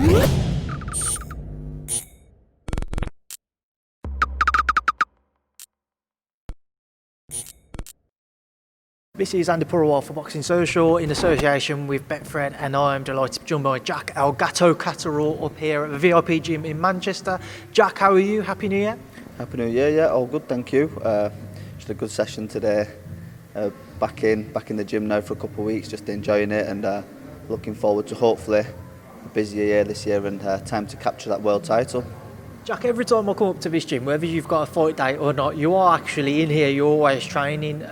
This is Andi Purewal for Boxing Social in association with Betfred, and I'm delighted to be joined by Jack El Gato Catterall up here at the VIP gym in Manchester. Jack, how are you? Happy New Year. Happy New Year, yeah, all good, thank you. Just a good session today. Back in the gym now for a couple of weeks, just enjoying it, and looking forward to hopefully a busier year this year and time to capture that world title. Jack, every time I come up to this gym, whether you've got a fight date or not, you are actually in here, you're always training.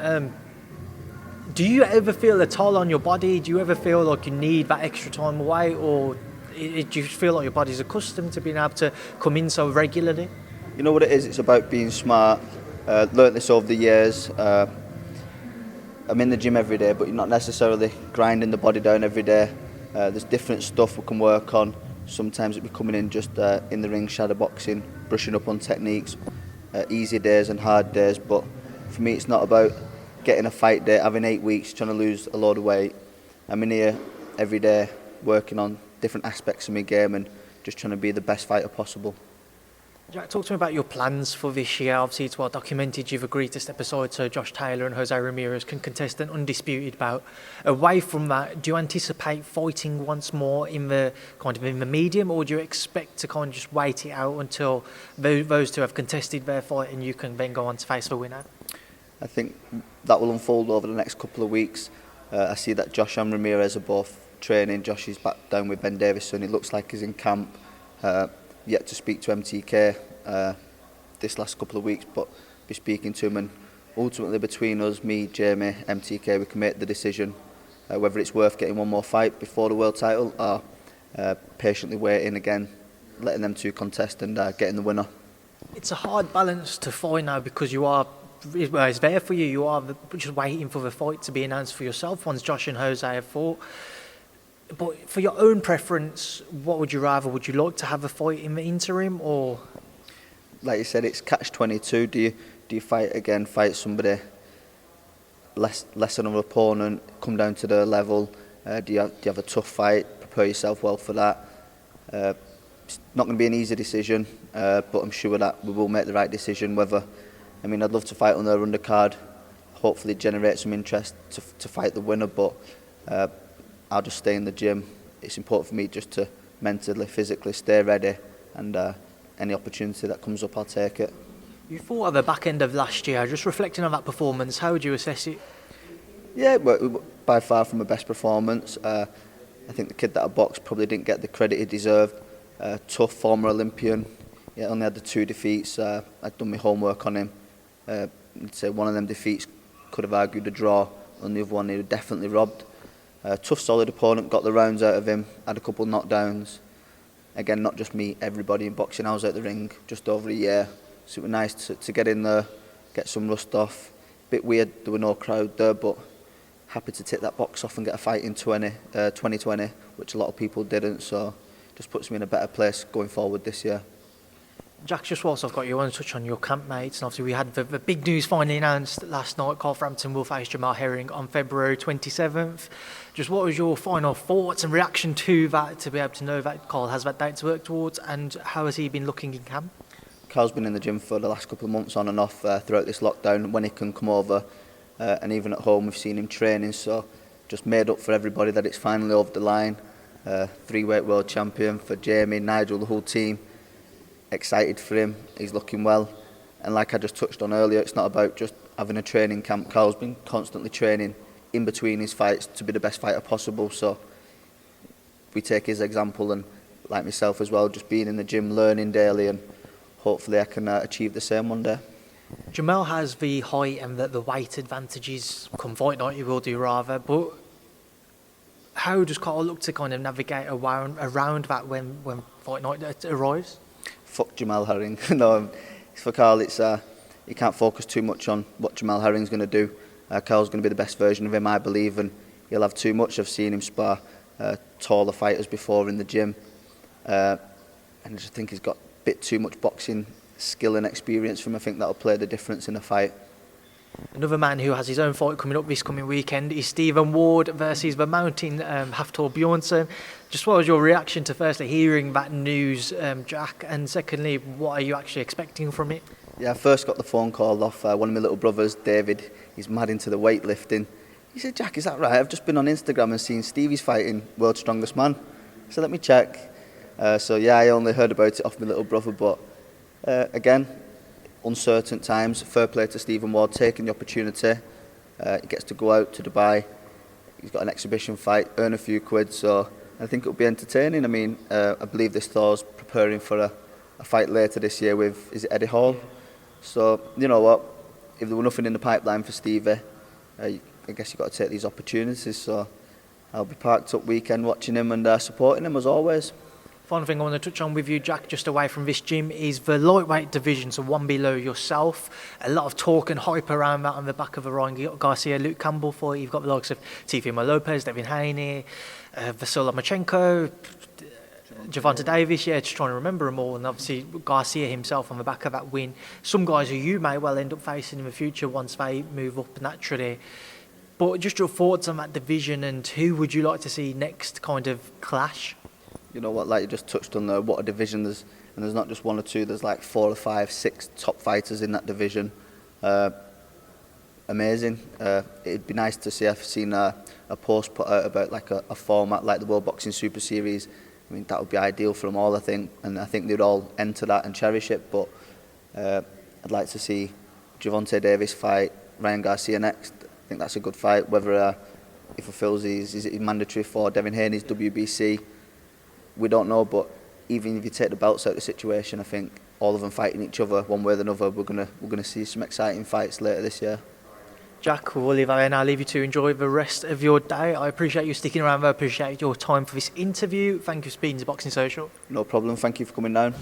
Do you ever feel a toll on your body? Do you ever feel like you need that extra time away, or do you feel like your body's accustomed to being able to come in so regularly? You know what it is? It's about being smart. Learnt this over the years. I'm in the gym every day, but you're not necessarily grinding the body down every day. There's different stuff we can work on. Sometimes it'll be coming in just in the ring, shadow boxing, brushing up on techniques, easy days and hard days. But for me, it's not about getting a fight day, having 8 weeks, trying to lose a load of weight. I'm in here every day working on different aspects of my game and just trying to be the best fighter possible. Jack, talk to me about your plans for this year. Obviously, it's well documented. You've agreed to step aside so Josh Taylor and Jose Ramirez can contest an undisputed bout. Away from that, do you anticipate fighting once more in the medium, or do you expect to kind of just wait it out until those two have contested their fight and you can then go on to face the winner? I think that will unfold over the next couple of weeks. I see that Josh and Ramirez are both training. Josh is back down with Ben Davis, and it looks like he's in camp. Yet to speak to MTK this last couple of weeks, but be speaking to him, and ultimately between us, me, Jamie, MTK, we can make the decision whether it's worth getting one more fight before the world title or patiently waiting again, letting them two contest and getting the winner. It's a hard balance to find now because you are. Well, it's there for you. You are just waiting for the fight to be announced for yourself once Josh and Jose have fought. But for your own preference, what would you rather? Would you like to have a fight in the interim, or? Like you said, it's catch-22. Do you fight again? Fight somebody less than an opponent? Come down to their level? Do you have a tough fight? Prepare yourself well for that. It's not going to be an easy decision, but I'm sure that we will make the right decision. I'd love to fight on their undercard, hopefully generate some interest to fight the winner, but I'll just stay in the gym. It's important for me just to mentally, physically stay ready, and any opportunity that comes up, I'll take it. You fought at the back end of last year. Just reflecting on that performance, how would you assess it? Yeah, by far from my best performance. I think the kid that I boxed probably didn't get the credit he deserved. Tough former Olympian. Yeah, only had the 2 defeats. I'd done my homework on him. I'd say one of them defeats could have argued a draw, and the other one he was definitely robbed. Tough, solid opponent, got the rounds out of him, had a couple knockdowns. Again, not just me, everybody in boxing. I was out the ring just over a year, so it was nice to get in there, get some rust off. Bit weird, there were no crowd there, but happy to tick that box off and get a fight in 2020, which a lot of people didn't, so just puts me in a better place going forward this year. Jack, just whilst I've got you, I want to touch on your campmates. And obviously we had the big news finally announced last night. Herring-Frampton will face Jamel Herring on February 27th. Just what was your final thoughts and reaction to that, to be able to know that Carl has that date to work towards, and how has he been looking in camp? Carl's been in the gym for the last couple of months on and off throughout this lockdown, when he can come over, and even at home we've seen him training, so just made up for everybody that it's finally over the line. 3-weight world champion for Jamie, Nigel, the whole team. Excited for him, he's looking well, and like I just touched on earlier, it's not about just having a training camp. Carl's been constantly training in between his fights to be the best fighter possible, so we take his example, and like myself as well, just being in the gym, learning daily, and hopefully I can achieve the same one day. Jamel has the height and the weight advantages come fight night, he will do rather, but how does Carl look to kind of navigate around that when fight night arrives? Fuck Jamel Herring. No, for Carl, it's he can't focus too much on what Jamel Herring's going to do. Carl's going to be the best version of him, I believe, and he'll have too much. I've seen him spar taller fighters before in the gym, and I just think he's got a bit too much boxing skill and experience for him. I think that'll play the difference in a fight. Another man who has his own fight coming up this coming weekend is Stephen Ward versus the mountain Hafthor Bjornsson. Just what was your reaction to firstly hearing that news, Jack, and secondly, what are you actually expecting from it? Yeah, I first got the phone call off one of my little brothers, David. He's mad into the weightlifting. He said, Jack, is that right? I've just been on Instagram and seen Stevie's fighting World's Strongest Man. So let me check. So yeah, I only heard about it off my little brother, but again, uncertain times. Fair play to Stephen Ward, taking the opportunity. He gets to go out to Dubai. He's got an exhibition fight, earn a few quid, so I think it'll be entertaining. I mean, I believe this Thor's preparing for a fight later this year with, is it Eddie Hall? So, you know what, if there were nothing in the pipeline for Stevie, I guess you've got to take these opportunities. So I'll be parked up weekend watching him and supporting him as always. Final thing I want to touch on with you, Jack, just away from this gym, is the lightweight division, so one below yourself. A lot of talk and hype around that on the back of the Herring-Garcia, Luke Campbell fight. You've got the likes of Teofimo Lopez, Devin Haney, Vasyl Lomachenko, Gervonta Davis, just trying to remember them all, and obviously Garcia himself on the back of that win. Some guys who you may well end up facing in the future once they move up naturally. But just your thoughts on that division, and who would you like to see next kind of clash? You know what, like you just touched on there, what a division there's, and there's not just one or two, there's like 4 or 5, 6 top fighters in that division. Amazing. It'd be nice to see. I've seen a post put out about like a format like the World Boxing Super Series. I mean, that would be ideal for them all, I think, and I think they'd all enter that and cherish it. But I'd like to see Gervonta Davis fight Ryan Garcia next. I think that's a good fight. Whether if fulfills these, is it mandatory for Devin Haney's WBC? We don't know, but even if you take the belts out of the situation, I think all of them fighting each other one way or another, we're gonna see some exciting fights later this year. Jack, we'll leave and I'll leave you to enjoy the rest of your day. I appreciate you sticking around. I appreciate your time for this interview. Thank you for speaking to Boxing Social. No problem. Thank you for coming down.